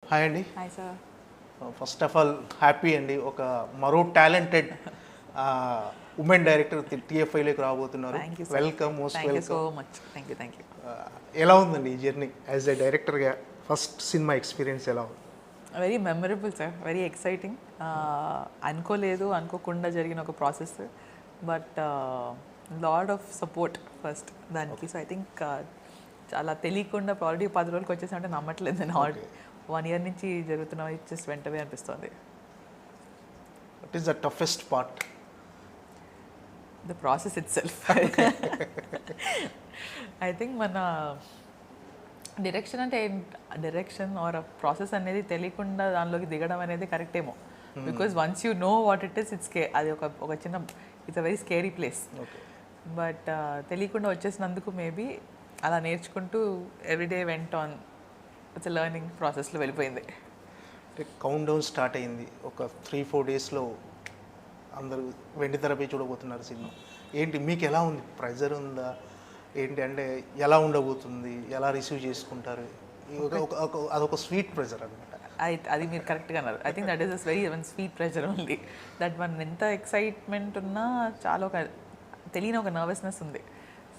Hi అండి. Hi sir. First of all happy అండి. ఒక మరో టాలెంటెడ్ ఉమెన్ డైరెక్టర్ టీఎఫ్ఐలోకి రాబోతున్నారు. Thank you sir. Welcome, most thank you so welcome. Much. Thank you. ఎలా ఉందండి ఈ జర్నీ యాజ్ ఎ డైరెక్టర్గా? ఫస్ట్ సినిమా ఎక్స్పీరియన్స్ ఎలా ఉంది? Very memorable sir, very exciting. అనుకోలేదు, అనుకోకుండా జరిగిన ఒక process, but lot of support first దానికి. సో ఐ థింక్ చాలా తెలియకుండా ఆల్రెడీ 10 రోజులకి వచ్చేసామంటే నమ్మట్లేదు నేను. ఆల్రెడీ 1 year నుంచి జరుగుతున్న జస్ట్ వెంటనే అనిపిస్తుంది. What is the toughest part? The process it self. I think మన డైరెక్షన్ అంటే డైరెక్షన్ ఆర్ ప్రాసెస్ అనేది తెలియకుండా దానిలోకి దిగడం అనేది కరెక్ట్ ఏమో. Because once you know what it is, అది ఒక చిన్న it's a very scary place. But తెలియకుండా వచ్చేసినందుకు మేబీ అలా నేర్చుకుంటూ everyday went on. It's learning ప్రాసెస్లో వెళ్ళిపోయింది. కౌంట్ డౌన్ స్టార్ట్ అయింది. ఒక 3-4 డేస్లో అందరూ వెండి తెరపై చూడబోతున్నారు సినిమా. ఏంటి మీకు ఎలా ఉంది? ప్రెజర్ ఉందా ఏంటి? అంటే ఎలా ఉండబోతుంది? ఎలా రిసీవ్ చేసుకుంటారు? అదొక స్వీట్ ప్రెజర్ అనమాట. అది మీరు కరెక్ట్గా అన్నారు. I think that is a very sweet pressure only. That మన ఎంత ఎక్సైట్మెంట్ ఉన్నా చాలా ఒక తెలియని ఒక నర్వస్నెస్ ఉంది.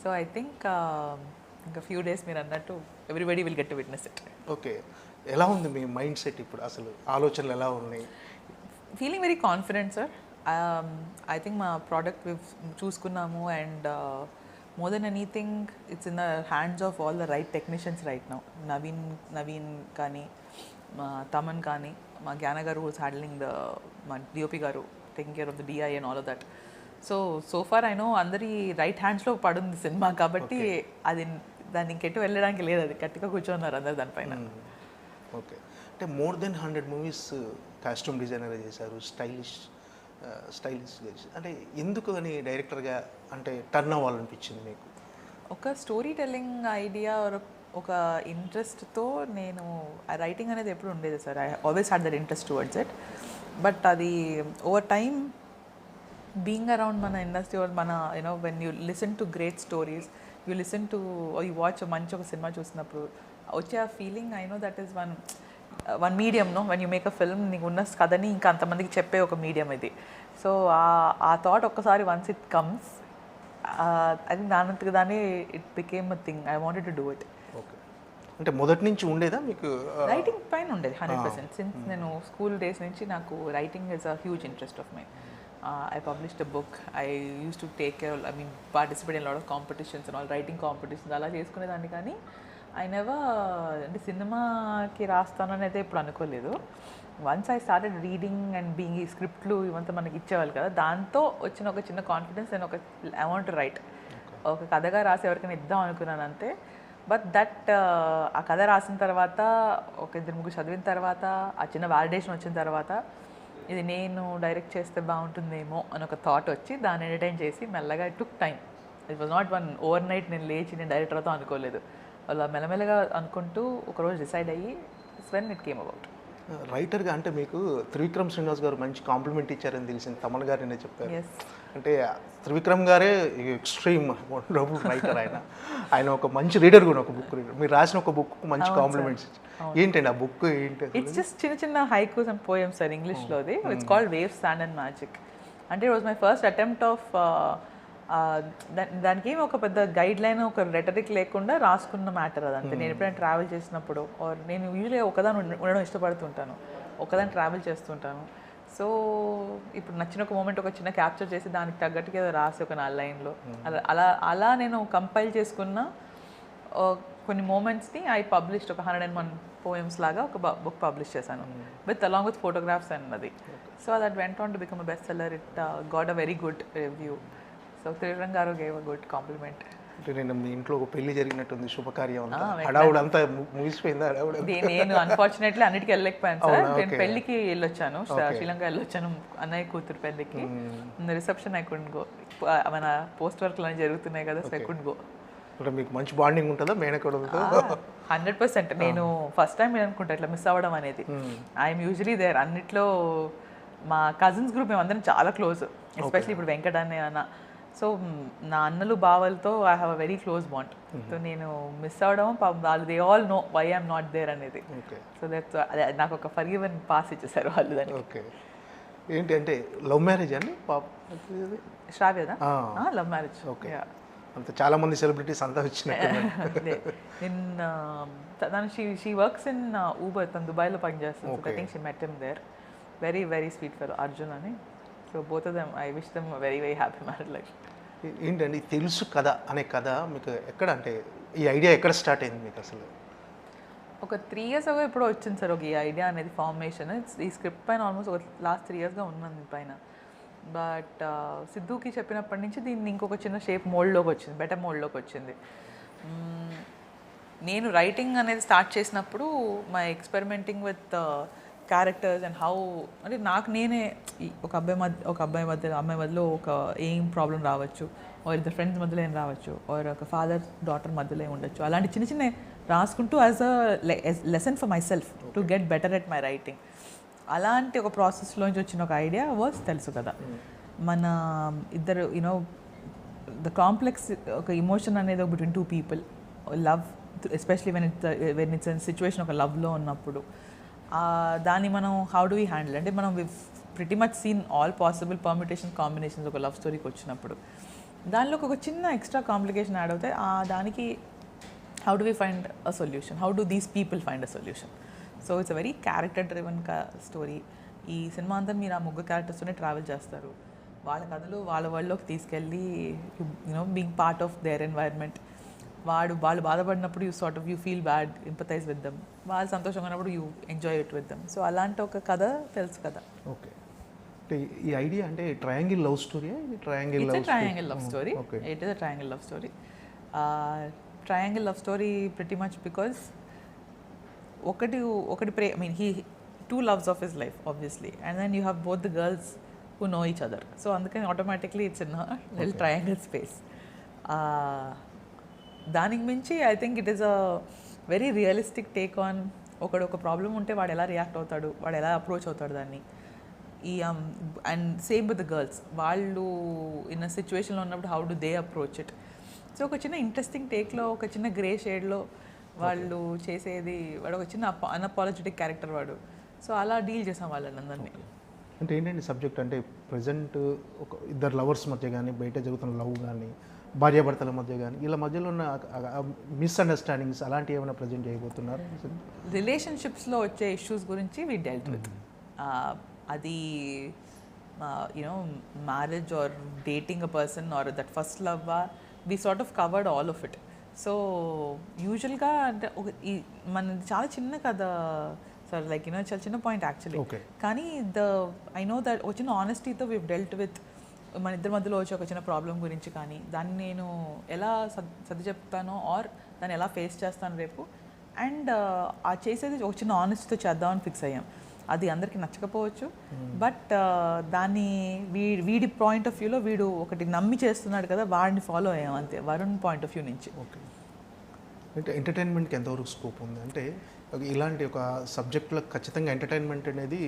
సో ఐ థింక్ ఇంకా ఫ్యూ డేస్ మీరు అన్నట్టు everybody will get to witness it. Okay, ఎలా ఉంది మీ మైండ్ సెట్ ఇప్పుడు? అసలు ఆలోచనలు ఎలా ఉన్నాయి? Feeling very confident sir. I think మా ప్రోడక్ట్ చూసుకున్నాము, and more than anything it's in the hands of all the right technicians right now. Naveen కానీ, మా తమన్ కానీ, మా జ్ఞాన గారు హూస్ హ్యాండ్లింగ్ మా డిఓపి గారు taking care of the DI and all of that. So far I know అందరి right హ్యాండ్స్లో పడుంది సినిమా, కాబట్టి అది దాన్ని ఇంకెటు వెళ్ళడానికి లేదు. అది గట్టిగా కూర్చోన్నారు అందరు దానిపైన. ఓకే, అంటే మోర్ దెన్ 100 మూవీస్ కాస్ట్యూమ్ డిజైనర్గా చేశారు, స్టైలిష్ అంటే ఎందుకు అని డైరెక్టర్గా అంటే టర్న్ అవ్వాలనిపించింది మీకు? ఒక స్టోరీ టెల్లింగ్ ఐడియా ఒక ఇంట్రెస్ట్తో నేను రైటింగ్ అనేది ఎప్పుడు ఉండేది sir. I always had that interest towards it. But అది ఓవర్ టైమ్ బీయింగ్ అరౌండ్ మన ఇండస్ట్రీ, మన you know when you listen to great stories, you listen to you watch మంచి ఒక సినిమా చూసినప్పుడు వచ్చే ఆ feeling, I know that is one medium. No when you make a film, నీకు ఉన్న కథని ఇంకా అంతమందికి చెప్పే ఒక మీడియం ఇది. సో ఆ థాట్ ఒక్కసారి వన్స్ ఇట్ కమ్స్, అది దానంతకు దాన్ని it became a thing. I wanted to do it. Okay, అంటే మొదటి నుంచి ఉండేదా మీకు రైటింగ్ పైన ఉండేది 100%. సిన్స్ నేను స్కూల్ డేస్ నుంచి నాకు writing is a huge interest of my. I published a book. I used to take care, participate in a lot of competitions and all, writing competitions అలా చేసుకునేదాన్ని. కానీ ఐ నెవర్ అంటే సినిమాకి రాస్తానని అయితే ఎప్పుడు అనుకోలేదు. Once I started reading and being, ఈ స్క్రిప్ట్లు ఇవంతా మనకి ఇచ్చేవాళ్ళు కదా, దాంతో వచ్చిన ఒక చిన్న కాన్ఫిడెన్స్. నేను ఐ వాంట్ టు రైట్, ఒక కథగా రాసి ఎవరికైనా ఇద్దాం అనుకున్నాను అంతే. బట్ దట్ ఆ కథ రాసిన తర్వాత, ఒక 2-3 చదివిన తర్వాత, ఆ చిన్న వ్యాలిడేషన్ వచ్చిన తర్వాత, ఇది నేను డైరెక్ట్ చేస్తే బాగుంటుందేమో అని ఒక థాట్ వచ్చి దాన్ని ఎంటర్టైన్ చేసి మెల్లగా it took time. It was not one over night నేను లేచి నేను డైరెక్టర్ అవుతాం అనుకోలేదు. అలా మెల్లమెల్లగా అనుకుంటూ ఒకరోజు డిసైడ్ అయ్యి వెన్ ఇట్ కేమ్ అబౌట్. రైటర్గా అంటే మీకు త్రివిక్రమ్ శ్రీనివాస్ గారు మంచి కాంప్లిమెంట్ ఇచ్చారని తెలిసింది. తమన్ గారు నేను చెప్పారు. అంటే త్రివిక్రమ్ గారే ఎక్స్ట్రీమ్ వండర్ఫుల్ రైటర్. ఆయన ఒక మంచి రీడర్ కూడా. ఒక బుక్ రీడర్. మీరు రాసిన ఒక బుక్ మంచి కాంప్లిమెంట్స్ ఇచ్చారు. ఏంటండి ఆ బుక్? ఏంటి? ఇట్స్ జస్ట్ చిన్న హైకూస్ అండ్ పోయమ్స్ సార్, ఇంగ్లీష్లోది. It's called waves, sand and magic. అంటే it was my first attempt of, దానికి ఏమి ఒక పెద్ద గైడ్ లైన్, ఒక రెటరిక్ లేకుండా రాసుకున్న మ్యాటర్ అదంతే. నేను ఎప్పుడైనా ట్రావెల్ చేసినప్పుడు, ఆర్ నేను యూజువల్గా ఒకదాని ఉండడం ఇష్టపడుతుంటాను, ఒకదాన్ని ట్రావెల్ చేస్తుంటాను. సో ఇప్పుడు నచ్చిన ఒక మూమెంట్ ఒక చిన్న క్యాప్చర్ చేసి దానికి తగ్గట్టుగా రాసి ఒక 4 లైన్లో అలా నేను కంపైల్ చేసుకున్న కొన్ని మూమెంట్స్ని ఐ పబ్లిష్డ్. ఒక 101 పోయమ్స్ లాగా ఒక బుక్ పబ్లిష్ చేశాను విత్ అలాంగ్ విత్ ఫోటోగ్రాఫ్స్ అన్నది. So that went on to become a best seller. It got a very good review. So Trivikram గారు గేవ్ అ గుడ్ కాంప్లిమెంట్. అంటే నేను మీ ఇంట్లో ఒక పెళ్లి జరిగినట్టుంది, శుభకార్యం, హడావుడు అంతా ముగిసిపోయిందా? హడావుడు నేను అన్ఫార్చునేట్లీ అన్నిటికీ వెళ్ళలేకపోయాను సార్. నేను పెళ్లికి వెళ్ళొచ్చాను, శ్రీలంక వెళ్ళొచ్చాను అన్నయ్య కూతురు పెళ్లికి. Reception I couldn't go. మన పోస్ట్ వర్క్లు అన్నీ జరుగుతున్నాయి కదా, సో ఐ కుడెంట్ గో. అంటే మీకు మంచి బాండింగ్ ఉంటుందా మేనకోడలతో? 100%. నేను ఫస్ట్ టైం నేను అనుకుంటా ఇట్లా మిస్ అవ్వడం అనేది. ఐఎమ్ యూజువలీ దేర్ అన్నిట్లో. మా కజిన్స్ గ్రూప్ మేమందరం చాలా క్లోజ్, ఎస్పెషల్లీ ఇప్పుడు వెంకట అన్న. సో నా అన్నలు బావలతో I have a very close bond. So నేను మిస్ అవ్వడం వాళ్ళు they all know why I'm not there అనేది. సో దట్స్ నాకు ఒక ఫర్గివెన్ పాస్ ఇచ్చేసారు వాళ్ళు దానికి. ఓకే. ఏంటి అంటే లవ్ మ్యారేజ్ అండి పాప శ్రావ్యదా? Love marriage. ఓకే. అంత చాలా మంది సెలబ్రిటీస్ అంతా వచ్చినట్టు. తను షీ వర్క్స్ ఇన్ ఊబర్, తను దుబాయ్లో పనిచేస్తుంది. I think she met him there. Very very sweet fellow Arjun అని. So both of them I wish them very very happy married life. ఏంటండి తెలుసు కథ అనే కథ మీకు ఎక్కడ అంటే ఈ ఐడియా ఎక్కడ స్టార్ట్ అయింది మీకు అసలు? ఒక 3 years ago ఎప్పుడో వచ్చింది సార్ ఒక ఈ ఐడియా అనేది ఫార్మేషన్. ఈ స్క్రిప్ట్ పైన ఆల్మోస్ట్ ఒక లాస్ట్ 3 yearsగా ఉన్నాను పైన. బట్ సిద్ధుకి చెప్పినప్పటి నుంచి దీన్ని ఇంకొక చిన్న షేప్ మోల్డ్లోకి వచ్చింది, బెటర్ మోల్డ్లోకి వచ్చింది. నేను రైటింగ్ అనేది స్టార్ట్ చేసినప్పుడు my experimenting with characters and how అంటే నాకు నేనే ఒక అమ్మాయి మధ్యలో ఒక ఏం ప్రాబ్లం రావచ్చు, ఇద్దరు ఫ్రెండ్స్ మధ్యలో ఏం రావచ్చు, ఒక ఫాదర్ డాటర్ మధ్యలో ఏం ఉండొచ్చు, అలాంటి చిన్న చిన్న రాసుకుంటూ as a lesson for my self to get better at my writing. అలాంటి ఒక ప్రాసెస్లోంచి వచ్చిన ఒక ఐడియా వాజ్ తెలుసు కదా. మన ఇద్దరు యూనో ద కాంప్లెక్స్ ఒక ఇమోషన్ అనేది between 2 people, love especially when it's an situation ఒక లవ్లో ఉన్నప్పుడు దాన్ని మనం హౌ డు వీ హ్యాండిల్ అంటే మనం pretty much seen all possible permutation combinations ఒక లవ్ స్టోరీకి వచ్చినప్పుడు దానిలో ఒక చిన్న ఎక్స్ట్రా కాంప్లికేషన్ యాడ్ అవుతాయి. దానికి how do we find a solution, how do these people find a solution. So it's a very character driven story. ఈ cinema అంతా మీరు ఆ 3 క్యారెక్టర్స్తోనే ట్రావెల్ చేస్తారు. వాళ్ళ కథలు వాళ్ళ వరల్డ్లోకి తీసుకెళ్ళి you know being part of their environment. వాళ్ళు బాధపడినప్పుడు you feel bad, empathise with them. వాళ్ళు సంతోషంగా ఉన్నప్పుడు you enjoy it with them. So అలాంటి ఒక కథ తెలుసు కదా. ఓకే. అంటే ఈ ఐడియా అంటే triangle love story, triangle love story. It is a triangle love story. Triangle love story pretty much because ఒకటి I mean he 2 loves of his life obviously, and then you have both the girls who know each other. So అందుకని automatically it's in a little triangle space. దానికి మించి I think it is a very realistic take on ఒక problem ఉంటే వాడు ఎలా react అవుతాడు, వాడు ఎలా అప్రోచ్ అవుతాడు దాన్ని. And same with the girls, వాళ్ళు ఇన్ అ సిచ్యువేషన్లో ఉన్నప్పుడు how do they approach it. So ఒక చిన్న ఇంట్రెస్టింగ్ టేక్లో ఒక చిన్న గ్రే షేడ్లో వాళ్ళు చేసేది, వాడు ఒక చిన్న అన్అపాలజెటిక్ క్యారెక్టర్ వాడు. సో అలా డీల్ చేసాం వాళ్ళని అందరినీ. అంటే ఏంటంటే సబ్జెక్ట్ అంటే ప్రజెంట్ ఒక ఇద్దరు లవర్స్ మధ్య కానీ, బయట జరుగుతున్న లవ్ కానీ, భార్యాభర్తల మధ్య కానీ, వీళ్ళ మధ్యలో ఉన్న మిస్అండర్స్టాండింగ్స్ అలాంటివి ఏమైనా ప్రజెంట్ చేయబోతున్నారు? రిలేషన్షిప్స్లో వచ్చే ఇష్యూస్ గురించి వీ డెల్ట్ విత్. అది you know marriage or dating a person are that first love, we sort of covered all of it. So యూజువల్గా అంటే మనది చాలా చిన్న కథ సార్, లైక్ యూనో చాలా చిన్న పాయింట్ యాక్చువల్లీ. కానీ ఐ నో దట్ వచ్చిన ఆనెస్టీతో వీ డెల్ట్ విత్ మన ఇద్దరి మధ్యలో వచ్చే ఒక చిన్న ప్రాబ్లం గురించి. కానీ దాన్ని నేను ఎలా సర్ది చెప్తానో ఆర్ దాన్ని ఎలా ఫేస్ చేస్తాను రేపు, అండ్ ఆ చేసేది ఒక చిన్న ఆనెస్టీతో చేద్దామని ఫిక్స్ అయ్యాం. అది అందరికీ నచ్చకపోవచ్చు, బట్ దాన్ని వీడి పాయింట్ ఆఫ్ వ్యూలో వీడు ఒకటి నమ్మి చేస్తున్నాడు కదా, వాడిని ఫాలో అయ్యాం అంతే, వరుణ్ పాయింట్ ఆఫ్ వ్యూ నుంచి. ఓకే. అంటే ఎంటర్టైన్మెంట్కి ఎంతవరకు స్కోప్ ఉంది? అంటే ఇలాంటి ఒక సబ్జెక్ట్లో ఖచ్చితంగా ఎంటర్టైన్మెంట్ అనేది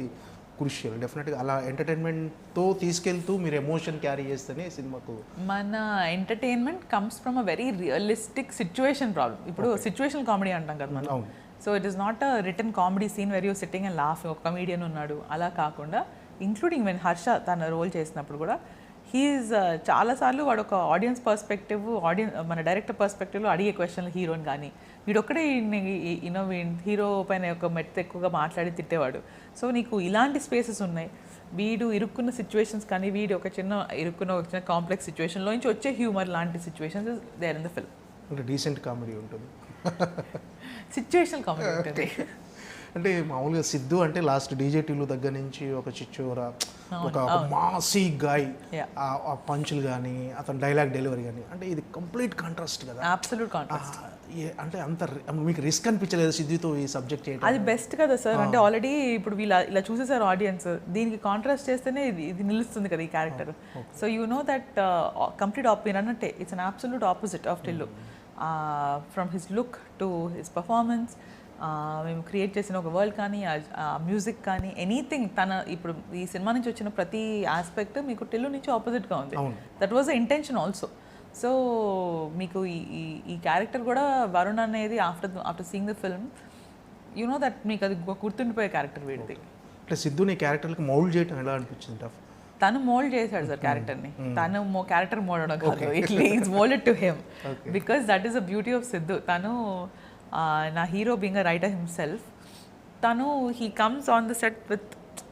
క్రూషియల్. డెఫినెట్గా అలా ఎంటర్టైన్మెంట్తో తీసుకెళ్తూ మీరు ఎమోషన్ క్యారీ చేస్తేనే సినిమాకు మన entertainment comes from a very realistic situation problem. ఇప్పుడు సిచ్యువేషన్ కామెడీ అంటాం కదా మనం. So it is not a written comedy scene where you sitting and laugh, ఒక కమీడియన్ ఉన్నాడు అలా కాకుండా, ఇంక్లూడింగ్ వెన్ హర్ష తన రోల్ చేసినప్పుడు కూడా హీఈస్ చాలాసార్లు వాడు ఒక ఆడియన్స్ పర్స్పెక్టివ్, మన డైరెక్టర్ పర్స్పెక్టివ్లో అడిగే క్వశ్చన్లు హీరోని కానీ, వీడొక్కడే యూనో హీరో పైన ఒక మెట్టు ఎక్కువగా మాట్లాడి తిట్టేవాడు. సో నీకు ఇలాంటి స్పేసెస్ ఉన్నాయి. వీడు ఇరుక్కున్న సిచ్యువేషన్స్ కానీ, వీడు ఒక చిన్న కాంప్లెక్స్ సిచ్యువేషన్లో నుంచి వచ్చే హ్యూమర్ లాంటి situations there in the film. అంటే డీసెంట్ కామెడీ ఉంటుంది, సిచ్యువేషనల్ కామెడీ ఉంటుంది. అంటే మామూలుగా సిద్ధు అంటే లాస్ట్ డీజేటీలు దగ్గర నుంచి ఒక చిచ్చోరా, ఒక మాసీ గాయ్, ఆ పంచులు కానీ అతని డైలాగ్ డెలివరీ కానీ, అంటే ఇది కంప్లీట్ కాంట్రాస్ట్ కదా. Absolute contrast. అంటే అంత మీకు రిస్క్ అనిపించలేదు సిద్ధుతో ఈ సబ్జెక్ట్ చేయడం? అది బెస్ట్ కదా సార్. అంటే ఆల్రెడీ ఇప్పుడు ఇలా చూసేసారు ఆడియన్స్, దీనికి కాంట్రాస్ట్ చేస్తేనే ఇది నిలుస్తుంది కదా ఈ character. So you know that complete మీరు అన్నట్టే it's an absolute opposite of Tillu. From his look to his performance, మేము క్రియేట్ చేసిన ఒక వరల్డ్ కానీ, మ్యూజిక్ కానీ, ఎనీథింగ్ తన ఇప్పుడు ఈ సినిమా నుంచి వచ్చిన ప్రతి ఆస్పెక్ట్ మీకు టిల్లు నుంచి ఆపోజిట్గా ఉంది. That was the intention also. So మీకు ఈ క్యారెక్టర్ కూడా వరుణ్ అనేది after seeing the film you know that మీకు అది గుర్తుండిపోయే క్యారెక్టర్ వీడిది. అంటే సిద్ధుని క్యారెక్టర్కి మౌల్డ్ చేయడం ఎలా అనిపించింది? తను మోల్డ్ చేశాడు సార్ క్యారెక్టర్ని. తను క్యారెక్టర్ మోల్డ్ కాదు, it's moulded to him because that is the beauty of Siddhu. తను నా hero being a writer himself, తను he comes on the set with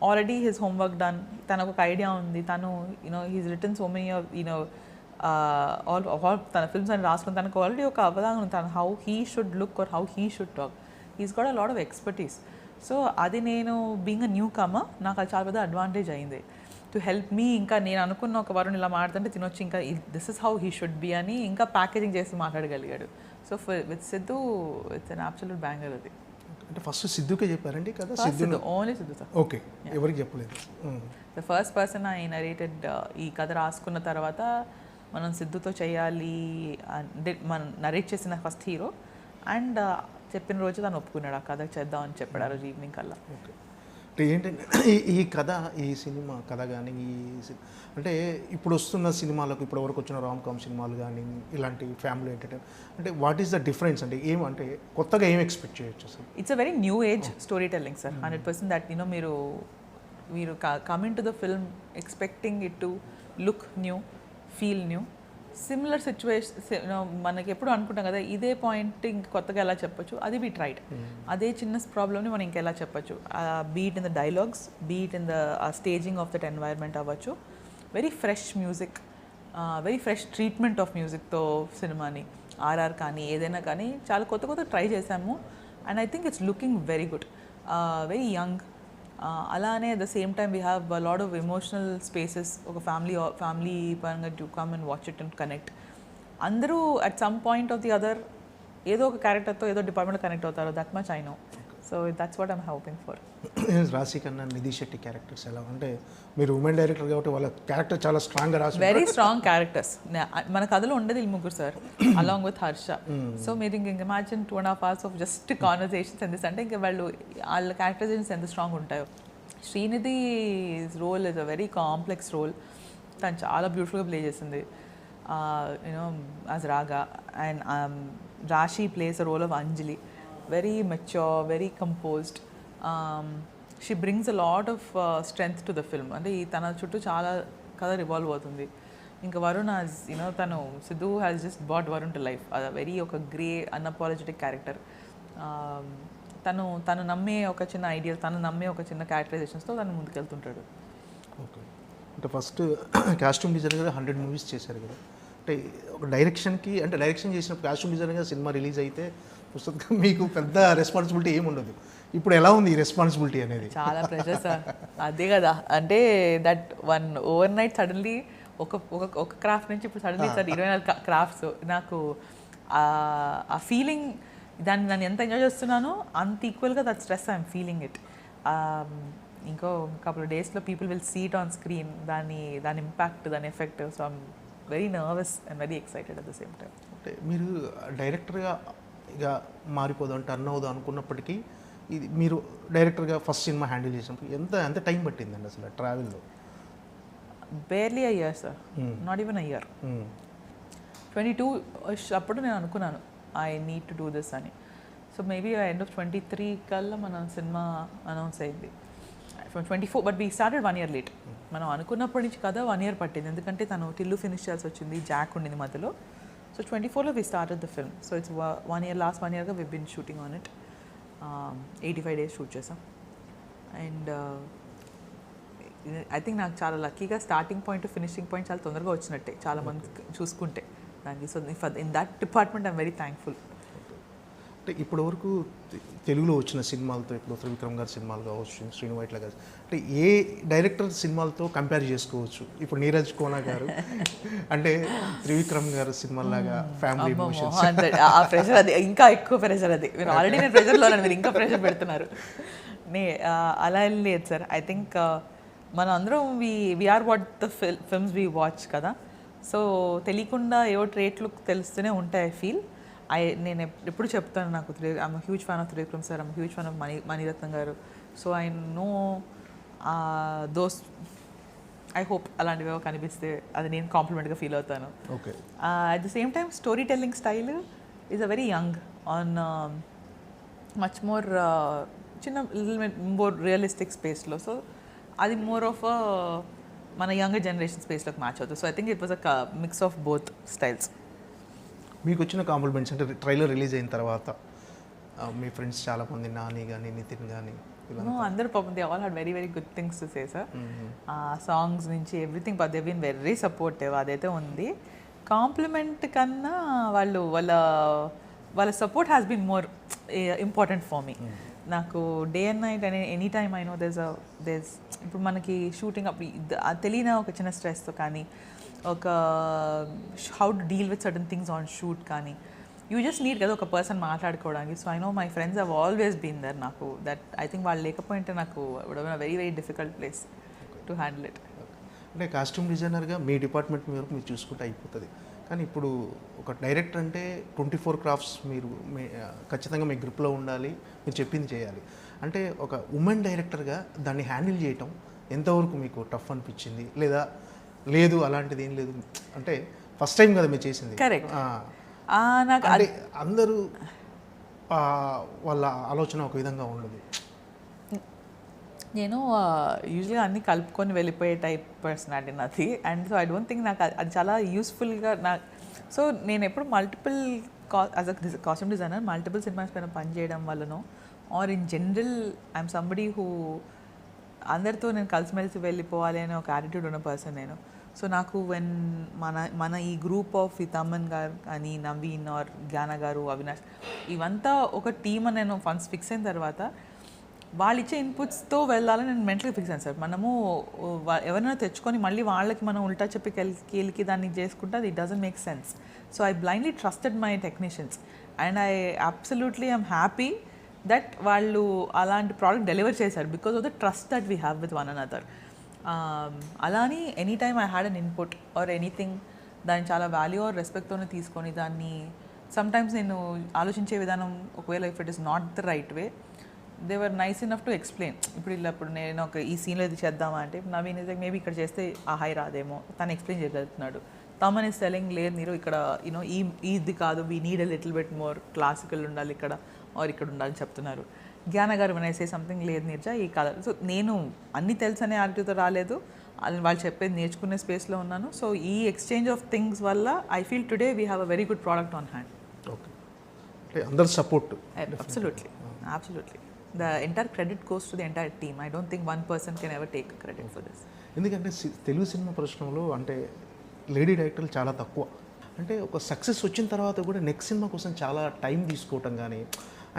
already his homework done. తనకు ఒక ఐడియా ఉంది. తను he's written so many all తన films అని రాసుకుని తనకు ఆల్రెడీ ఒక అవగాహన ఉంది తను how he should look or how he should talk. He's got a lot of expertise. So అది నేను బీయింగ్ అ న్యూ కమర్ నాకు అది చాలా పెద్ద అడ్వాంటేజ్ అయింది టు హెల్ప్ మీ. ఇంకా నేను అనుకున్న ఒక వరుణ్ ఇలా మాట్లాడుతుంటే తినొచ్చి ఇంకా this is how he should be అని ఇంకా ప్యాకేజింగ్ చేసి మాట్లాడగలిగాడు. So with Siddhu it's an absolute banger అది. అంటే ఫస్ట్ సిద్ధుకే చెప్పారండి కదా? Siddhu only Siddhu sir. Okay, ఎవరికి చెప్పలేదు. The first person I narrated. ఈ కథ రాసుకున్న తర్వాత మనం సిద్ధుతో చేయాలి అంటే మనం నరేట్ చేసిన ఫస్ట్ హీరో అండ్ చెప్పిన రోజు తను ఒప్పుకున్నాడు ఆ కథ చేద్దామని చెప్పాడు ఆ రోజు ఈవినింగ్ కల్లా. ఓకే, అంటే ఏంటంటే ఈ కథ, ఈ సినిమా కథ కానీ అంటే ఇప్పుడు వస్తున్న సినిమాలకు ఇప్పటి వరకు వచ్చిన రామ్ కామ్ సినిమాలు కానీ ఇలాంటి ఫ్యామిలీ ఎంటర్టైన్మెంట్ అంటే వాట్ ఈస్ ద డిఫరెన్స్? అంటే ఏమంటే కొత్తగా ఏం ఎక్స్పెక్ట్ చేయొచ్చు sir? It's a very new age storytelling sir. 100% that మీరు coming to the film expecting it to look new, feel new. Similar situation మనకి ఎప్పుడు అనుకుంటాం కదా ఇదే పాయింట్ ఇంక కొత్తగా ఎలా చెప్పొచ్చు, అది వీ ట్రైడ్. అదే చిన్న ప్రాబ్లమ్ని మనం ఇంకెలా చెప్పొచ్చు, beat in the dialogues, beat in the staging of that environment అవ్వచ్చు. Very fresh music, very fresh treatment of మ్యూజిక్తో సినిమాని ఆర్ఆర్ కానీ ఏదైనా కానీ చాలా కొత్త ట్రై చేశాము. And I think it's looking very good, very young. అలానే at the same time we have a lot of emotional spaces. ఒక ఫ్యామిలీ పరంగా to come and watch it and connect. అందరూ at some point of the other ఏదో ఒక క్యారెక్టర్తో ఏదో department connect అవుతారు. That much I know. So that's what I'm hoping for. రాశి కన్నా నిధి Shetty characters ఎలా అంటే మీరు ఉమెన్ డైరెక్టర్ కాబట్టి వాళ్ళ క్యారెక్టర్ చాలా స్ట్రాంగ్గా రాసి వెరీ స్ట్రాంగ్ క్యారెక్టర్స్. మన కథలో ఉండేది వీళ్ళు ముగ్గురు sir along with Harsha. So మీరు ఇంక imagine 2.5 hours of just conversations ఎంత అంటే ఇంకా వాళ్ళ క్యారెక్టరైజేషన్స్ ఎంత స్ట్రాంగ్ ఉంటాయో. Srinidhi role is a very complex role. తను చాలా బ్యూటిఫుల్గా ప్లే చేసింది you know as Raga. And Raashi plays a role of Anjali. Very mature, very composed. She brings a lot of strength to the film. అంటే తన చుట్టూ చాలా కథ రివాల్వ్ అవుతుంది. ఇంకా వరుణ్ హాజ్ తను Siddhu has just brought Varun to life. అది వెరీ ఒక గ్రే అన్అపాలజెటిక్ క్యారెక్టర్. తను నమ్మే ఒక చిన్న ఐడియా, తను నమ్మే ఒక చిన్న క్యారెక్టరైజేషన్స్తో తను ముందుకెళ్తుంటాడు. ఓకే, అంటే ఫస్ట్ కాస్ట్యూమ్ డిజైనర్గా 100 movies చేశారు కదా. అంటే ఒక డైరెక్షన్కి అంటే డైరెక్షన్ చేసినప్పుడు కాస్ట్యూమ్ డిజైనర్గా సినిమా రిలీజ్ అయితే పుస్తకం మీకు పెద్ద రెస్పాన్సిబిలిటీ ఏమి ఉండదు. ఇప్పుడు ఎలా ఉంది ఈ రెస్పాన్సిబిలిటీ అనేది? చాలా ప్రెషర్ సార్. అదే కదా అంటే that one over night suddenly ఒక క్రాఫ్ట్ నుంచి ఇప్పుడు సడన్లీ సార్ 24 క్రాఫ్ట్స్. నాకు ఆ ఫీలింగ్ దాన్ని ఎంత ఎంజాయ్ చేస్తున్నానో అంత ఈక్వల్గా that stress I'm feeling it. ఇంకో కపుల్ ఆఫ్ డేస్లో people will see it on screen, దాని ఇంపాక్ట్, దాని effect. So I'm very nervous and very excited at the same time. అంటే మీరు డైరెక్టర్గా ఇక టర్న్ అవుదాం అనుకున్నప్పటికీ ఇది మీరు డైరెక్టర్గా ఫస్ట్ సినిమా హ్యాండిల్ చేసినప్పుడు ఎంత టైం పట్టిందండి అసలు ట్రావెల్లో? Barely a year sir, not even a year. 22 అప్పుడు నేను అనుకున్నాను I need to do this అని. సో మేబీ ఎండ్ ఆఫ్ 23 కల్లా మన సినిమా అనౌన్స్ అయింది. 24 బట్ వీ స్టార్టెడ్ 1 year లేట్. మనం అనుకున్నప్పటి నుంచి కదా 1 year పట్టింది, ఎందుకంటే తను టిల్లు ఫినిష్ చేయాల్సి వచ్చింది, జాక్ ఉండింది మధ్యలో. So 24లో we started the film. So it's 1 year, last 1 yearగా we've been shooting on it. 85 days shoot చేసాం. అండ్ ఐ థింక్ నాకు చాలా లక్కీగా స్టార్టింగ్ పాయింట్ ఫినిషింగ్ పాయింట్ చాలా తొందరగా వచ్చినట్టే చాలా మంది చూసుకుంటే దానికి. So in that department I'm very thankful. అంటే ఇప్పటి వరకు తెలుగులో వచ్చిన సినిమాలతో ఇప్పుడు త్రివిక్రమ్ గారి సినిమాలు కావచ్చు, శ్రీనివాస్ గారు అంటే ఏ డైరెక్టర్ సినిమాలతో కంపేర్ చేసుకోవచ్చు? ఇప్పుడు నీరజ్ కోనా గారు అంటే త్రివిక్రమ్ గారు సినిమాలాగా ఫ్యామిలీ ఎమోషన్స్. ఆ ప్రెషర్ అది ఇంకా ఎక్కువ ప్రెషర్. అది మీరు ఆల్రెడీ నేను ప్రెషర్లో మీరు ఇంకా ప్రెషర్ పెడుతున్నారు. అలా లేదు సార్. ఐ థింక్ మనం అందరం we're what the films we watch కదా. సో తెలియకుండా ఏవో ట్రేట్లు తెలుస్తూనే ఉంటాయి ఐ ఫీల్. నేను ఎప్పుడు చెప్తాను, నాకు I'm huge fan of Trivikram sir, I'm huge fan of Mani Ratnam గారు. So I know those, I hope అలాంటివి కనిపిస్తే అది నేను కాంప్లిమెంట్గా ఫీల్ అవుతాను. Okay. At the same time story telling style is a very young and much more చిన్న more realistic స్పేస్లో. So అది మోర్ ఆఫ్ మన యంగర్ జనరేషన్ స్పేస్లోకి మ్యాచ్ అవుతుంది. So I think it was a mix of both styles. మీకు వచ్చిన compliments అంటే trailer release అయిన తర్వాత మీ ఫ్రెండ్స్ చాలామంది, నాని కానీ నితిన్ కానీ అందరూ పాపం they all had very very good things to say sir. Songs నుంచి everything, but they been very supportive. అదైతే ఉంది. కాంప్లిమెంట్ కన్నా వాళ్ళ support has been more important for me. నాకు డే అండ్ నైట్ అనే any time I know these ఇప్పుడు మనకి shooting అప్పుడు తెలియని ఒక చిన్న స్ట్రెస్తో కానీ, ఒక how to deal with certain things on shoot కానీ, యూ జస్ట్ నీడ్ కదా ఒక పర్సన్ మాట్లాడుకోవడానికి. So I know my friends have always been there. నాకు దట్ ఐ థింక్ వాళ్ళు లేకపోయింటే నాకు very very difficult place to handle it. అంటే costume డిజైనర్గా మీ డిపార్ట్మెంట్ వరకు మీరు చూసుకుంటే అయిపోతుంది. కానీ ఇప్పుడు ఒక డైరెక్టర్ అంటే 24 క్రాఫ్ట్స్ మీరు ఖచ్చితంగా మీ గ్రిప్లో ఉండాలి, మీరు చెప్పింది చేయాలి. అంటే ఒక ఉమెన్ డైరెక్టర్గా దాన్ని హ్యాండిల్ చేయటం ఎంతవరకు మీకు టఫ్ అనిపించింది, లేదా లేదు అలాంటిది ఏం లేదు, అంటే ఫస్ట్ టైం కదా మీరు చేసింది. కరెక్ట్. నాకు అంటే అందరూ వాళ్ళ ఆలోచన ఒక విధంగా ఉండదు. నేను యూజువల్గా అన్నీ కలుపుకొని వెళ్ళిపోయే టైప్ పర్సనాలిటీ నాది. And so I don't think నాకు అది చాలా యూస్ఫుల్గా సో నేను ఎప్పుడు multiple as a costume designer multiple cinemas పైన పనిచేయడం వల్లనో, or in general I'm somebody who అందరితో నేను కలిసిమెలిసి వెళ్ళిపోవాలి అనే ఒక యాటిట్యూడ్ ఉన్న పర్సన్ నేను. సో నాకు వెన్ మన ఈ గ్రూప్ ఆఫ్ ఈ తమన్ గారు కానీ, నవీన్ ఆర్ జ్ఞాన గారు, అవినాష్, ఇవంతా ఒక టీమ్ అని నేను ఫన్స్ ఫిక్స్ అయిన తర్వాత వాళ్ళు ఇచ్చే ఇన్పుట్స్తో వెళ్ళాలని నేను మెంటల్గా ఫిక్స్ అయ్యాను సార్. మనము ఎవరైనా తెచ్చుకొని మళ్ళీ వాళ్ళకి మనం ఉల్టా చెప్పి కీలికి దాన్ని చేసుకుంటే అది doesn't make sense. So I blindly trusted my technicians and I absolutely I'm happy that వాళ్ళు అలాంటి ప్రోడక్ట్ డెలివర్ చేశారు because of the trust that we have with one another. అలాని any time I had an input or anything దాన్ని చాలా value are రెస్పెక్ట్తోనే తీసుకొని దాన్ని sometimes నేను ఆలోచించే విధానం ఒకవేళ if it is not the right way they were nice enough to explain. ఇప్పుడు నేను ఒక ఈ సీన్లో ఇది చేద్దామా అంటే నవీన్ ఇస్ మేబీ ఇక్కడ చేస్తే ఆ హై రాదేమో, తను ఎక్స్ప్లెయిన్ చేయగలుగుతున్నాడు. తమన్ ఇస్ సెలింగ్ లేదు మీరు ఇక్కడ యూనో ఇది కాదు, we need a little bit more classical ఉండాలి ఇక్కడ ఆర్ ఇక్కడ ఉండాలని చెప్తున్నారు. జ్ఞాన గారు వినేసే సంథింగ్ లేదు నీర్జా ఈ కలర్. సో నేను అన్నీ తెలుసనే యాటిట్యూడ్తో రాలేదు, వాళ్ళు చెప్పేది నేర్చుకునే స్పేస్లో ఉన్నాను. సో ఈ ఎక్స్చేంజ్ ఆఫ్ థింగ్స్ వల్ల I feel today we have a very good product on hand. Okay, అంటే అందరు support. Absolutely. The entire credit goes to the entire team. I don't think one person can ever take credit for this. ఎందుకంటే Telugu cinema పరిశ్రమలో అంటే lady డైరెక్టర్లు చాలా తక్కువ. అంటే ఒక సక్సెస్ వచ్చిన తర్వాత కూడా నెక్స్ట్ సినిమా కోసం చాలా టైం తీసుకోవటం కానీ,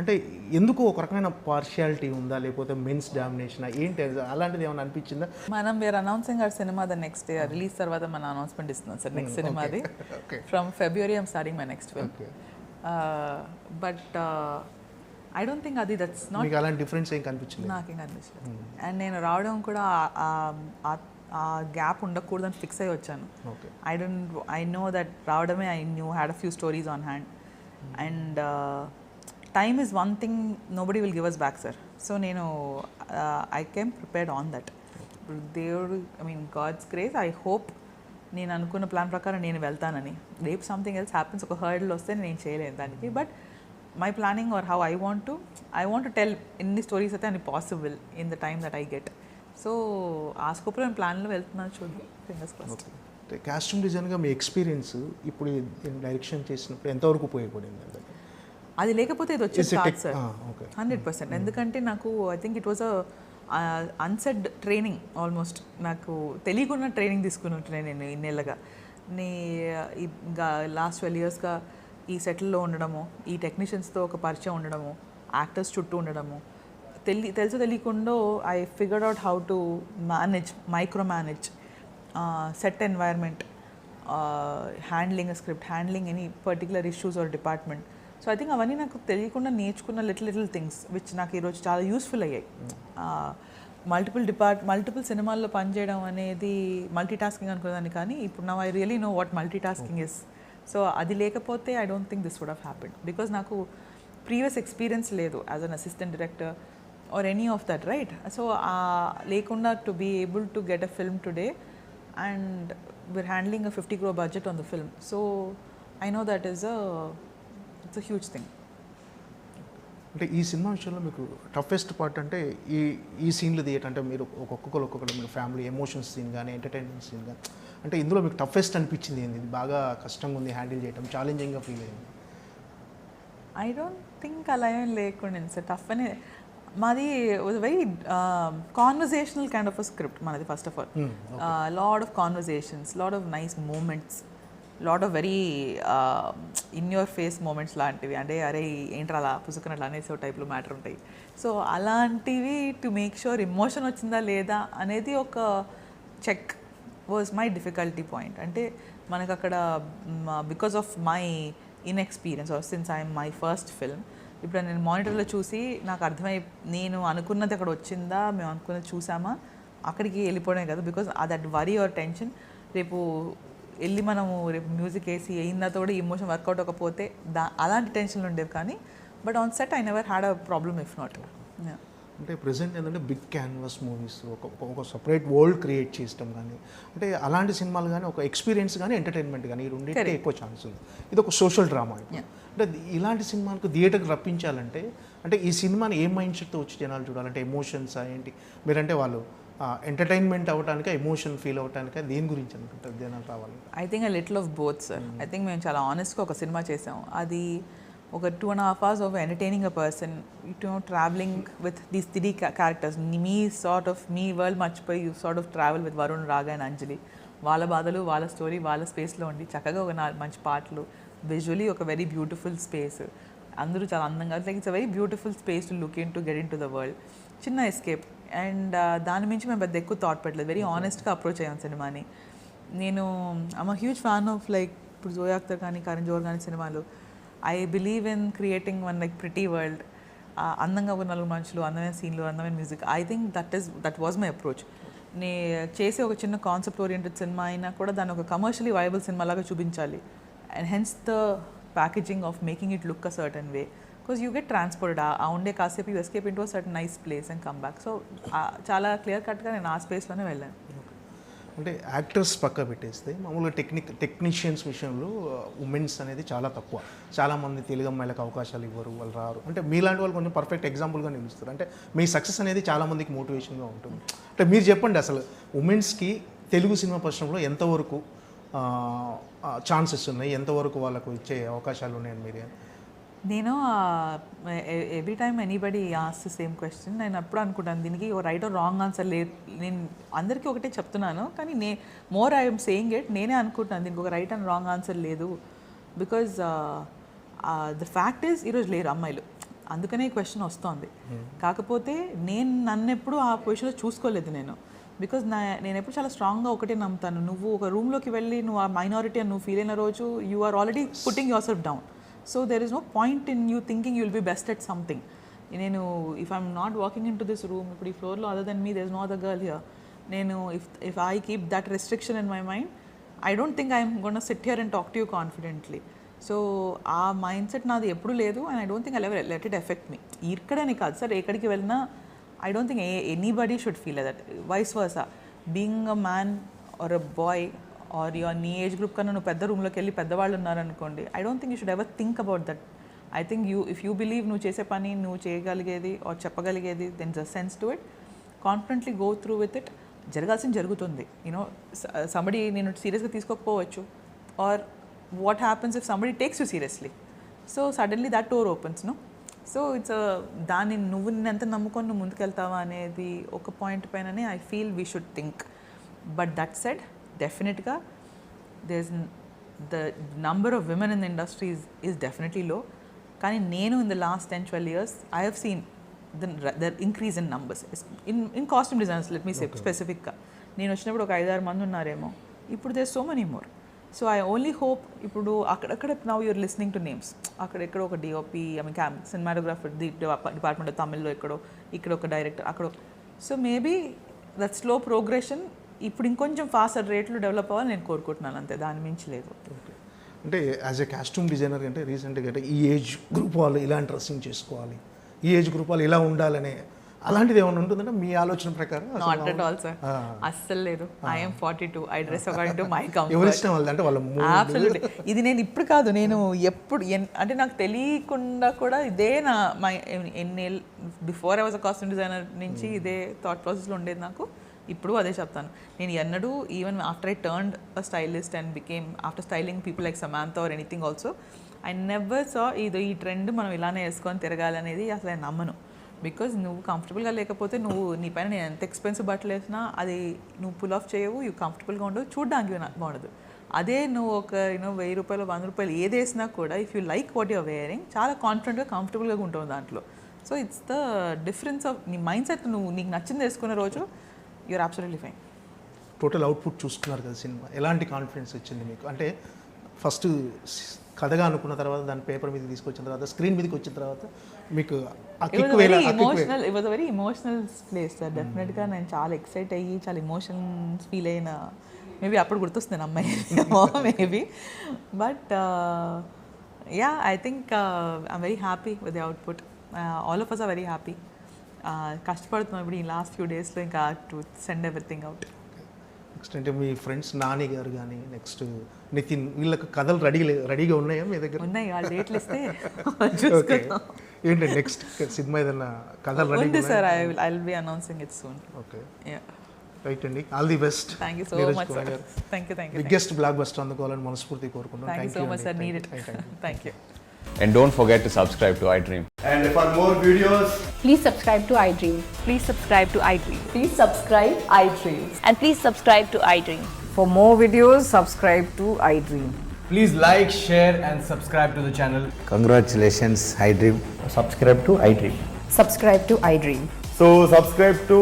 అంటే ఎందుకు ఒక రకమైన పార్షియాలిటీ ఉందా, లేకపోతే మెన్స్ డామినేషన్ ఏంటి, అలాంటిది ఏమైనా అనిపించిందా? మనం we're announcing our cinema the next day release తర్వాత మన అనౌన్స్మెంట్ ఇస్తున్నాం సార్. నెక్స్ట్ సినిమాది from February I'm starting my next film. But I don't think అది దట్స్ నాట్ మీకు అలాంటి డిఫరెన్స్ ఏం కనిపించింది? నాకేం కనిపించలేదు. అండ్ నేను రావడం కూడా ఆ గ్యాప్ ఉండకూడదని ఫిక్స్ అయ్యి వచ్చాను. ఐ నో దట్ రావడమే I knew had a few stories on hand and time is one thing nobody will give us back sir. So నేను I came prepared on that. దేవుడు I mean God's grace, I hope నేను అనుకున్న plan ప్రకారం నేను వెళ్తానని. రేపు something else happens, ఒక hurdle వస్తే నేను చేయలేను దానికి. But my planning or how I want to tell any stories that are possible in the time that I get. So ఆ స్కోప్లో నేను ప్లాన్లో వెళ్తున్నాను, చూడండి, ఫింగర్స్ క్రాస్డ్. కాస్ట్యూమ్ డిజైన్గా మీ ఎక్స్పీరియన్స్ ఇప్పుడు డైరెక్షన్ చేసినప్పుడు ఎంతవరకు ఉపయోగపడింది? అది లేకపోతే ఇది వచ్చేది కాదు సార్, 100%. ఎందుకంటే నాకు I think it was unsaid training almost. నాకు తెలియకుండా ట్రైనింగ్ తీసుకున్నట్టు నేను ఇన్నేళ్ళగా లాస్ట్ 12 yearsగా ఈ సెటిల్లో ఉండడము, ఈ టెక్నీషియన్స్తో ఒక పరిచయం ఉండడము, యాక్టర్స్ చుట్టూ ఉండడము, తెలుసు తెలియకుండా I figured out how to micromanage set environment, handling script, handling any particular issues or department. So I think అవన్నీ నాకు తెలియకుండా నేర్చుకున్న లిటిల్ థింగ్స్ విచ్ నాకు ఈరోజు చాలా యూస్ఫుల్ అయ్యాయి. మల్టిపుల్ సినిమాల్లో పనిచేయడం అనేది మల్టీ టాస్కింగ్ అనుకునేదాన్ని, కానీ ఇప్పుడు నా I really know what multitasking is. So అది లేకపోతే I don't think this would have happened because నాకు ప్రీవియస్ ఎక్స్పీరియన్స్ లేదు as an assistant director or any of that right so లేకుండా to be able to get a film today and we're handling a 50 crore budget on the film so I know that is it's a huge thing. అంటే ఈ cinema విషయంలో మీకు toughest part అంటే ఈ సీన్లు తీయటంటే మీరు ఒక్కొక్కరు మీరు ఫ్యామిలీ ఎమోషన్స్ సీన్ కానీ ఎంటర్టైన్మెంట్ సీన్ కానీ అంటే ఇందులో మీకు టఫెస్ట్ అనిపించింది ఏంది, ఇది బాగా కష్టంగా ఉంది హ్యాండిల్ చేయటం, ఛాలెంజింగ్గా ఫీల్ అయింది? ఐ డోంట్ థింక్ అలా ఏం లేకుండా సార్ టఫ్ అనే మాది was very conversational kind of a script మనది first of all lot of conversations lot of nice moments lot of very in your face moments లాంటివి అంటే అరే ఏంట్రా అలా పుసుకున్నట్లు అనేసి ఒక టైప్లో మ్యాటర్ ఉంటాయి సో అలాంటివి టు మేక్ షూర్ ఎమోషన్ వచ్చిందా లేదా అనేది ఒక check was my difficulty point అంటే మనకు అక్కడ because of my inexperience or since I'm my first film ఇప్పుడు నేను మానిటర్లో చూసి నాకు అర్థమై నేను అనుకున్నది అక్కడ వచ్చిందా మేము అనుకున్నది చూసామా అక్కడికి వెళ్ళిపోవడమే కదా because that worry or tension రేపు వెళ్ళి మనము రేపు మ్యూజిక్ వేసి అయిందాతో కూడా ఇమోషన్ వర్కౌట్ అవ్వకపోతే అలాంటి టెన్షన్లు ఉండేవి కానీ but on set I never had a problem if not. అంటే ప్రజెంట్ ఏంటంటే బిగ్ క్యాన్వాస్ మూవీస్ ఒక సపరేట్ వరల్డ్ క్రియేట్ చేయడం కానీ అంటే అలాంటి సినిమాలు కానీ ఒక ఎక్స్పీరియన్స్ కానీ ఎంటర్టైన్మెంట్ కానీ ఈ రెండింటికి ఎక్కువ ఛాన్స్ ఉంది. ఇది ఒక సోషల్ డ్రామా. అంటే ఇలాంటి సినిమాలకు థియేటర్కి రప్పించాలంటే అంటే ఈ సినిమాని ఏ మైండ్ సెట్తో వచ్చి జనాలు చూడాలంటే ఎమోషన్స్ ఏంటి మీరంటే వాళ్ళు ఎంటర్టైన్మెంట్ అవ్వడానికి ఎమోషన్ ఫీల్ అవ్వడానికి దేని గురించి అనుకుంటారు జనాలు రావాలి? I think a little of both sir. I think మేము చాలా ఆనెస్ట్గా ఒక సినిమా చేసాం అది ఒక 2.5 hours of entertaining a person, traveling with these 3 characters. Me world మర్చిపోయి you sort of travel with Varun, Raga and Anjali. వాళ్ళ బాధలు వాళ్ళ స్టోరీ వాళ్ళ స్పేస్లో ఉండి చక్కగా ఒక మంచి పాటలు విజువలీ ఒక వెరీ బ్యూటిఫుల్ స్పేస్ అందరూ చాలా అందంగా like it's a very beautiful space to look in to get in to the world చిన్న ఎస్కేప్ అండ్ దాని మించి మేము పెద్ద ఎక్కువ థాట్ పెట్టలేదు వెరీ ఆనెస్ట్గా అప్రోచ్ అయ్యాం సినిమాని. నేను I'm a huge fan of like ఇప్పుడు జోయా అఖ్తర్ కానీ కరణ్ జోహర్ కానీ సినిమాలు I believe in creating one like pretty world అందంగా ఒక 4 మనుషులు అందమైన సీన్లు అందమైన music I think that was my approach. నే చేసే ఒక చిన్న కాన్సెప్ట్ ఓరియంటెడ్ సినిమా అయినా కూడా దాన్ని ఒక కమర్షియలీ వైబుల్ సినిమా లాగా చూపించాలి and hence the packaging of making it look a certain way because you get transported ఆ ఉండే కాసేపు you escape in to a certain nice place and come back so చాలా క్లియర్ కట్గా నేను ఆ స్పేస్లోనే వెళ్ళాను. అంటే యాక్టర్స్ పక్క పెట్టేస్తే మామూలుగా టెక్నీషియన్స్ విషయంలో ఉమెన్స్ అనేది చాలా తక్కువ. చాలామంది తెలుగు అమ్మాయిలకు అవకాశాలు ఇవ్వరు, వాళ్ళు రారు. అంటే మీలాంటి వాళ్ళు కొంచెం పర్ఫెక్ట్ ఎగ్జాంపుల్గా నిలుస్తారు. అంటే మీ సక్సెస్ అనేది చాలామందికి మోటివేషన్గా ఉంటుంది. అంటే మీరు చెప్పండి అసలు ఉమెన్స్కి తెలుగు సినిమా పరిశ్రమలో ఎంతవరకు ఛాన్సెస్ ఉన్నాయి, ఎంతవరకు వాళ్ళకు ఇచ్చే అవకాశాలు ఉన్నాయని మీరు? నేను ఎవ్రీ టైమ్ ఎనీబడి ఆస్ ద సేమ్ క్వశ్చన్ నేను అప్పుడు అనుకుంటాను దీనికి రైట్ ఆర్ రాంగ్ ఆన్సర్ లేదు. నేను అందరికీ ఒకటే చెప్తున్నాను కానీ మోర్ ఐఎమ్ సేయింగ్ ఇట్ నేనే అనుకుంటున్నాను దీనికి ఒక రైట్ అండ్ రాంగ్ ఆన్సర్ లేదు బికాజ్ ద ఫ్యాక్ట్ ఈజ్ ఈరోజు లేరు అమ్మాయిలు అందుకనే ఈ క్వశ్చన్ వస్తుంది. కాకపోతే నన్ను ఎప్పుడు ఆ పొజిషన్లో చూసుకోలేదు నేను బికాజ్ నేను ఎప్పుడు చాలా స్ట్రాంగ్గా ఒకటే నమ్ముతాను నువ్వు ఒక రూమ్లోకి వెళ్ళి నువ్వు ఆ మైనారిటీ అని నువ్వు ఫీల్ అయిన రోజు you are already putting yourself down. So there is no point in you thinking you will be best at something. If I'm not walking into this room, if floor lo other than me, there's no other girl here. If I keep that restriction in my mind, I don't think I'm going to sit here and talk to you confidently. So our mindset naadi eppudu ledu and I don't think I'll ever let it affect me. Ikkadane kaadu sir ekkadiki velna I don't think anybody should feel like that. Vice versa. Being a man or a boy or your నీ age group కన్నా నువ్వు పెద్ద రూమ్లోకి వెళ్ళి పెద్దవాళ్ళు ఉన్నారనుకోండి I don't think you should ever think about that. I think if you believe నువ్వు చేసే పని నువ్వు చేయగలిగేది ఆర్ చెప్పగలిగేది then is a sense to it confidently go through with it. జరగాల్సింది జరుగుతుంది. సంబడి నేను సీరియస్గా తీసుకోకపోవచ్చు or what happens if somebody takes you seriously so suddenly that door opens no. So it's దాన్ని నువ్వు ఎంత నమ్ముకొని నువ్వు ముందుకెళ్తావా అనేది ఒక పాయింట్ పైననే I feel we should think. But that said డెఫినెట్గా there's the number of women in the industry is definitely low. కానీ నేను in the last 10-12 years I have seen the increase in numbers in costume designers. Let me say specifically నేను వచ్చినప్పుడు ఒక 5-6 మంది ఉన్నారేమో ఇప్పుడు there's so many more. So I only hope ఇప్పుడు అక్కడక్కడ now you're listening to names అక్కడెక్కడ ఒక DOP cinematographer డిపార్ట్మెంట్ తమిళ్లో ఇక్కడ ఒక డైరెక్టర్ అక్కడ. So maybe that slow progression ఇప్పుడు ఇంకొంచెం ఫాస్టర్ రేట్లో డెవలప్ అవ్వాలి నేను కోరుకుంటున్నాను అంతే దాని మించి లేదు. అంటే యాజ్ ఎ కాస్ట్యూమ్ డిజైనర్ అంటే రీసెంట్గా అంటే ఈ ఏజ్ గ్రూప్ వాళ్ళు ఇలాంటి డ్రెస్సింగ్ చేసుకోవాలి, ఈ ఏజ్ గ్రూప్ వాళ్ళు ఇలా ఉండాలనే అలాంటిది ఏమైనా ఉంటుందంటే మీ ఆలోచన ప్రకారం? నాట్ అట్ ఆల్ సార్, అస్సలు లేదు. I'm 42, I dress according to my ఎవరి కంఫర్ట్. ఇష్టం వాళ్ళది అంటే వాళ్ళ అబ్సల్యూట్లీ. ఇది నేను ఇప్పుడు కాదు, నేను ఎప్పుడు అంటే నాకు తెలియకుండా కూడా ఇదే నా మై ఎన్నేళ్ళు before I was a costume designer నుంచి ఇదే థాట్ ప్రాసెస్లో ఉండేది నాకు. ఇప్పుడు అదే చెప్తాను, నేను ఎన్నడూ even after I turned a stylist and became after styling people like Samantha or anything also, I never saw ఈ ట్రెండ్ మనం ఇలానే వేసుకొని తిరగాలి అనేది అసలు నేను నమ్మను. బికాజ్ నువ్వు కంఫర్టబుల్గా లేకపోతే నువ్వు నీ పైన నేను ఎంత ఎక్స్పెన్సివ్ బట్టలు వేసినా అది నువ్వు పుల్ ఆఫ్ చేయవు, ఇవి కంఫర్టబుల్గా ఉండవు, చూడడానికి బాగుండదు. అదే నువ్వు ఒక 1000 రూపాయలు 100 రూపాయలు ఏది వేసినా కూడా if you like what you're wearing చాలా కాన్ఫిడెంట్గా కంఫర్టబుల్గా ఉంటుంది దాంట్లో. So it's the difference of నీ మైండ్ సెట్. నువ్వు నీకు నచ్చింది వేసుకునే రోజు you're absolutely fine. Total output చూసుకున్నారు కదా సినిమా, ఎలాంటి కాన్ఫిడెన్స్ వచ్చింది మీకు? అంటే ఫస్ట్ కథగా అనుకున్న తర్వాత దాని పేపర్ మీద తీసుకొచ్చిన తర్వాత స్క్రీన్ మీదకి వచ్చిన తర్వాత మీకు it was a very emotional place sir. డెఫినెట్గా నేను చాలా ఎక్సైట్ అయ్యి చాలా ఎమోషన్స్ ఫీల్ అయిన మేబీ అప్పుడు గుర్తొస్తుంది అమ్మాయి maybe. But yeah, I think I'm very happy with the output. All of us are very happy. కష్టపడుతున్నాం ఇప్పుడు ఈ లాస్ట్ ఫ్యూ డేస్లో ఇంకా to send everything out. Next అంటే మీ ఫ్రెండ్స్ నాని గారు కానీ నెక్స్ట్ నితిన్ వీళ్ళకి కథలు రెడీగా ఉన్నాయా మీ దగ్గర? ఉన్నాయి, వాళ్ళు డేట్లు ఇస్తే ఏంటంటే నెక్స్ట్ సినిమా ఏదైనా కథలు రెడీ ఉంది sir. I will be announcing it soon. Okay, right అండి, all the best. Thank you so much sir. Thank you. Biggest blockbuster అందుకోవాలని మనస్ఫూర్తి కోరుకుంటున్నాను. Thank you so much sir, need it. Thank you. And don't forget to subscribe to iDream. And for more videos, please subscribe to iDream. Please subscribe to iDream. Please subscribe iDream. And please subscribe to iDream. For more videos, subscribe to iDream. please like, share and subscribe to the channel. Congratulations, iDream. Subscribe to iDream. Subscribe to iDream. So subscribe to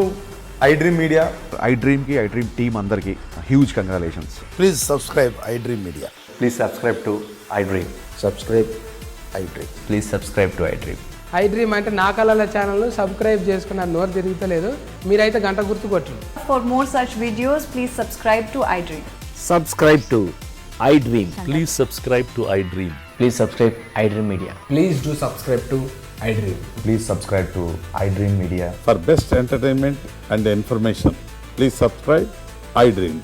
iDream Media. iDream ki iDream team andarki huge congratulations. Please subscribe iDream Media. Please subscribe to iDream. Subscribe iDream. Please subscribe to iDream. iDream అంటే నా కళల ఛానల్ను subscribe చేసుకున్న నోరు తిరుగుతలేదు, మీరైతే గంట గుర్తు కొట్టండి. For more such videos, please subscribe to iDream. Subscribe to iDream. Please subscribe to iDream. Please subscribe iDream Media. Please do subscribe to iDream. Please subscribe to iDream Media. For best entertainment and information, please subscribe iDream.